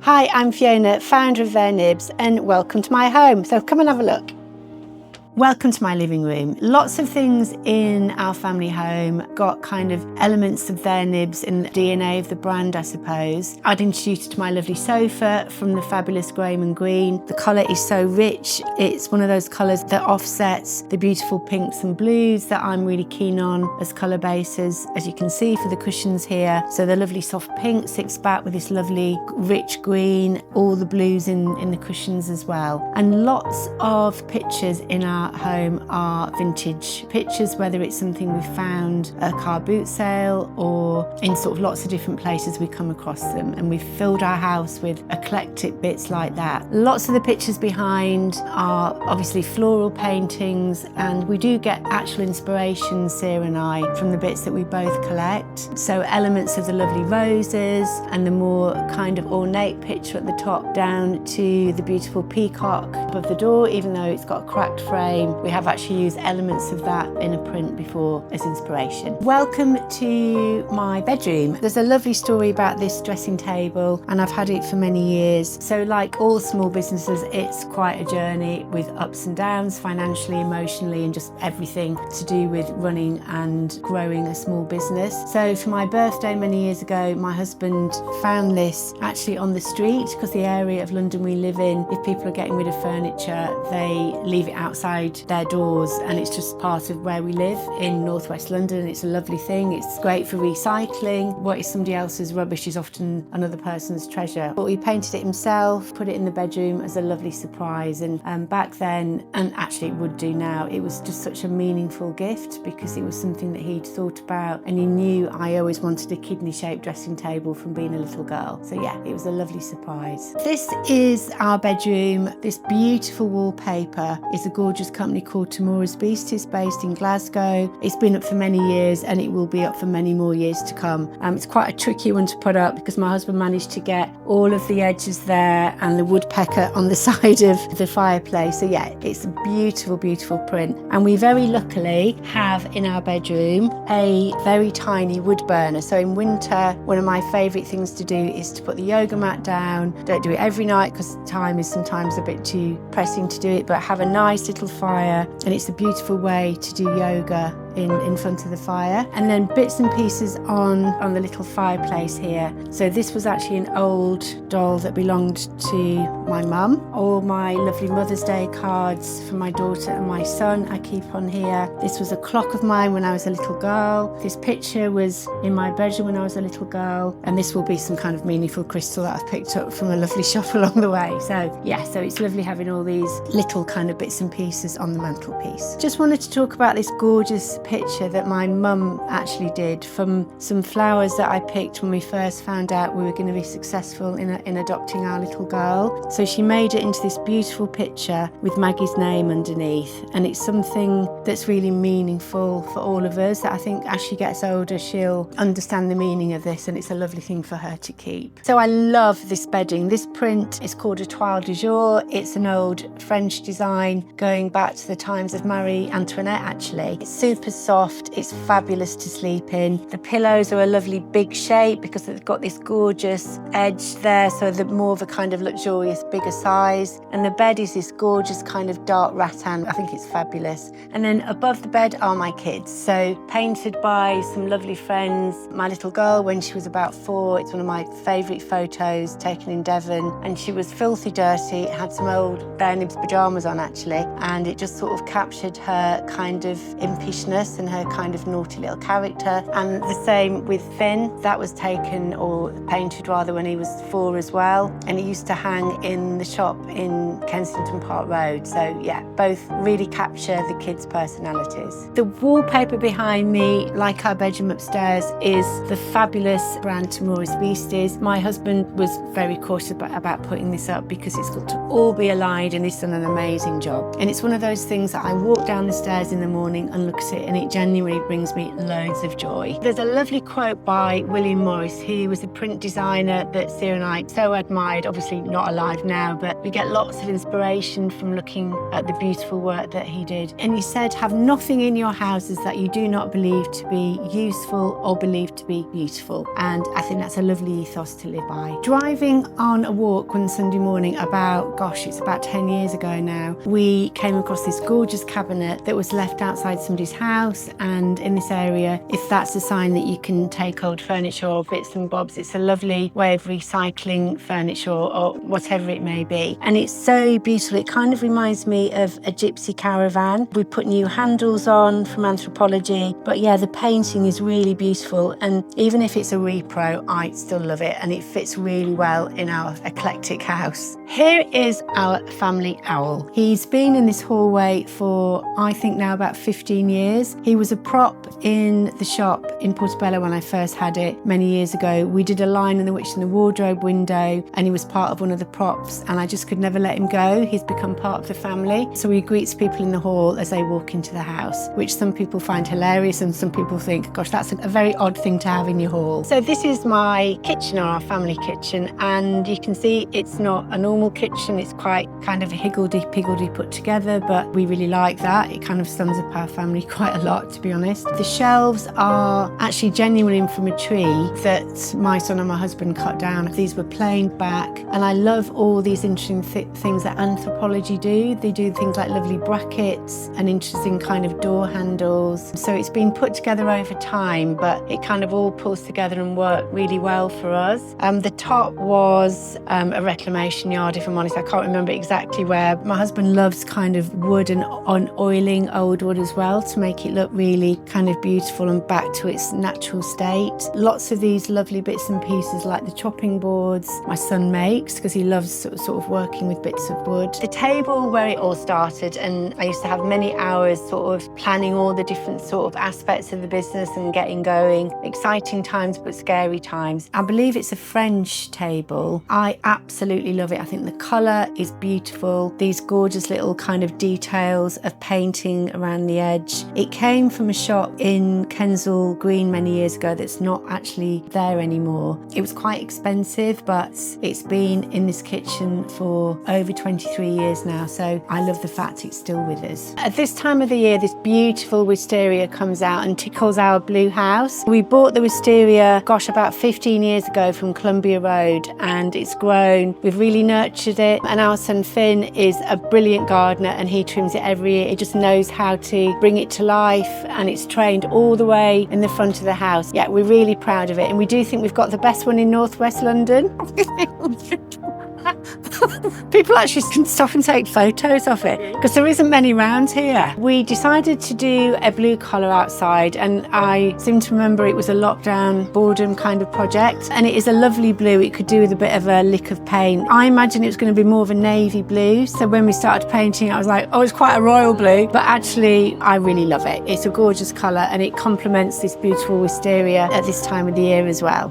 Hi, I'm Fiona, founder of Their Nibs, and welcome to my home. So come and have a look. Welcome to my living room. Lots of things in our family home got kind of elements of Their Nibs in the DNA of the brand, I suppose. I'd introduce you to my lovely sofa from the fabulous Graham and Green. The colour is so rich. It's one of those colours that offsets the beautiful pinks and blues that I'm really keen on as colour bases, as you can see for the cushions here. So the lovely soft pink sits back with this lovely rich green, all the blues in the cushions as well. And lots of pictures in our home are vintage pictures, whether it's something we found at a car boot sale or in sort of lots of different places we come across them, and we've filled our house with eclectic bits like that. Lots of the pictures behind are obviously floral paintings, and we do get actual inspiration, Sarah and I, from the bits that we both collect. So elements of the lovely roses and the more kind of ornate picture at the top down to the beautiful peacock above the door, even though it's got a cracked frame. We have actually used elements of that in a print before as inspiration. Welcome to my bedroom. There's a lovely story about this dressing table, and I've had it for many years. So like all small businesses, it's quite a journey with ups and downs, financially, emotionally, and just everything to do with running and growing a small business. So for my birthday many years ago, my husband found this actually on the street, because the area of London we live in, if people are getting rid of furniture, they leave it outside their doors, and it's just part of where we live in northwest London. It's a lovely thing. It's great for recycling. What is somebody else's rubbish is often another person's treasure. But he painted it himself, put it in the bedroom as a lovely surprise, and back then, and actually it would do now, it was just such a meaningful gift because it was something that he'd thought about, and he knew I always wanted a kidney-shaped dressing table from being a little girl. So yeah, it was a lovely surprise. This is our bedroom. This beautiful wallpaper is a gorgeous company called Tamura's Beasties, based in Glasgow. It's been up for many years, and it will be up for many more years to come. It's quite a tricky one to put up because my husband managed to get all of the edges there and the woodpecker on the side of the fireplace. So yeah, it's a beautiful, beautiful print. And we very luckily have in our bedroom a very tiny wood burner. So in winter, one of my favourite things to do is to put the yoga mat down. Don't do it every night because time is sometimes a bit too pressing to do it, but have a nice little fire, and it's a beautiful way to do yoga in front of the fire. And then bits and pieces on the little fireplace here. So this was actually an old doll that belonged to my mum. All my lovely Mother's Day cards for my daughter and my son I keep on here. This was a clock of mine when I was a little girl. This picture was in my bedroom when I was a little girl, and this will be some kind of meaningful crystal that I've picked up from a lovely shop along the way. So yeah, so it's lovely having all these little kind of bits and pieces on the mantelpiece. Just wanted to talk about this gorgeous picture that my mum actually did from some flowers that I picked when we first found out we were going to be successful in adopting our little girl. So she made it into this beautiful picture with Maggie's name underneath, and it's something that's really meaningful for all of us, that I think as she gets older she'll understand the meaning of this, and it's a lovely thing for her to keep. So I love this bedding. This print is called a toile de jour. It's an old French design going back to the times of Marie Antoinette actually. It's super soft, it's fabulous to sleep in. The pillows are a lovely big shape because they've got this gorgeous edge there, so they're more of a kind of luxurious bigger size. And the bed is this gorgeous kind of dark rattan. I think it's fabulous. And then above the bed are my kids. So painted by some lovely friends. My little girl when she was about 4, it's one of my favourite photos taken in Devon, and she was filthy dirty, had some old Their Nibs pyjamas on actually, and it just sort of captured her kind of impishness and her kind of naughty little character. And the same with Finn, that was taken or painted rather when he was 4 as well, and it used to hang in the shop in Kensington Park Road. So yeah, both really capture the kids' personalities. The wallpaper behind me, like our bedroom upstairs, is the fabulous brand Tamura's Beasties. My husband was very cautious about putting this up because it's got to all be aligned, and he's done an amazing job. And it's one of those things that I walk down the stairs in the morning and look at it and it genuinely brings me loads of joy. There's a lovely quote by William Morris, who was a print designer that Sarah and I so admired, obviously not alive now, but we get lots of inspiration from looking at the beautiful work that he did. And he said, have nothing in your houses that you do not believe to be useful or believe to be beautiful. And I think that's a lovely ethos to live by. Driving on a walk one Sunday morning it's about 10 years ago now, we came across this gorgeous cabinet that was left outside somebody's house. And in this area, if that's a sign that you can take old furniture or bits and bobs, it's a lovely way of recycling furniture or whatever it may be. And it's so beautiful. It kind of reminds me of a gypsy caravan. We put new handles on from Anthropology, but yeah, the painting is really beautiful. And even if it's a repro, I still love it, and it fits really well in our eclectic house. Here is our family owl. He's been in this hallway for, I think now about 15 years. He was a prop in the shop in Portobello when I first had it many years ago. We did a line in The Witch in the Wardrobe window, and he was part of one of the props, and I just could never let him go. He's become part of the family. So he greets people in the hall as they walk into the house, which some people find hilarious and some people think, gosh, that's a very odd thing to have in your hall. So this is my kitchen, or our family kitchen, and you can see it's not a normal kitchen. It's quite kind of higgledy-piggledy put together, but we really like that. It kind of sums up our family quite a lot, to be honest. The shelves are actually genuinely from a tree that my son and my husband cut down. These were planed back, and I love all these interesting things that Anthropology do. They do things like lovely brackets and interesting kind of door handles. So it's been put together over time, but it kind of all pulls together and worked really well for us. The top was a reclamation yard, if I'm honest. I can't remember exactly where. My husband loves kind of wood and oiling old wood as well to make it look really kind of beautiful and back to its natural state. Lots of these lovely bits and pieces like the chopping boards my son makes, because he loves sort of working with bits of wood. The table where it all started, and I used to have many hours sort of planning all the different sort of aspects of the business and getting going. Exciting times, but scary times. I believe it's a French table. I absolutely love it. I think the colour is beautiful. These gorgeous little kind of details of painting around the edge. It came from a shop in Kensal Green many years ago that's not actually there anymore. It was quite expensive, but it's been in this kitchen for over 23 years now, so I love the fact it's still with us. At this time of the year, this beautiful wisteria comes out and tickles our blue house. We bought the wisteria, about 15 years ago from Columbia Road, and it's grown. We've really nurtured it, and our son Finn is a brilliant gardener, and he trims it every year. He just knows how to bring it to life, and it's trained all the way in the front of the house. Yeah, we're really proud of it, and we do think we've got the best one in northwest London. People actually can stop and take photos of it because there isn't many round here. We decided to do a blue collar outside, and I seem to remember it was a lockdown boredom kind of project, and it is a lovely blue. It could do with a bit of a lick of paint. I imagined it was going to be more of a navy blue, so when we started painting I was like, oh, it's quite a royal blue, but actually I really love it. It's a gorgeous colour, and it complements this beautiful wisteria at this time of the year as well.